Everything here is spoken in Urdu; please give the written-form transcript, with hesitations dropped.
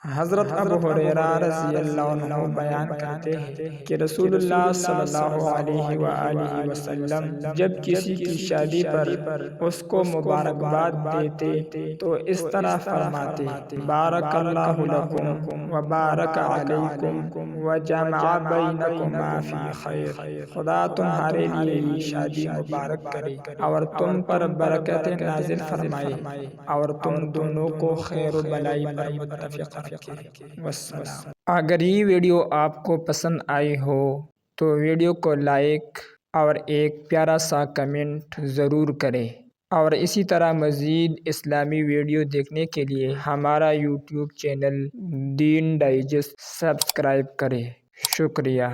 حضرت ابو ہریرہ رضی اللہ عنہ بیان کرتے ہیں کہ رسول اللہ صلی اللہ علیہ وآلہ وسلم جب کسی کی شادی پر اس کو مبارکباد دیتے تو اس طرح فرماتے: بارک اللہ لکم وبارک علیکم وجمع بینکما فی خیر۔ خدا تمہارے لیے یہ شادی مبارک کرے اور تم پر برکتیں نازل فرمائے اور تم دونوں کو خیر و بلائی پر متفق رکھے۔ والسلام۔ اگر یہ ویڈیو آپ کو پسند آئی ہو تو ویڈیو کو لائک اور ایک پیارا سا کمنٹ ضرور کریں، اور اسی طرح مزید اسلامی ویڈیو دیکھنے کے لیے ہمارا YouTube channel Deen Digest subscribe کریں۔ شکریہ۔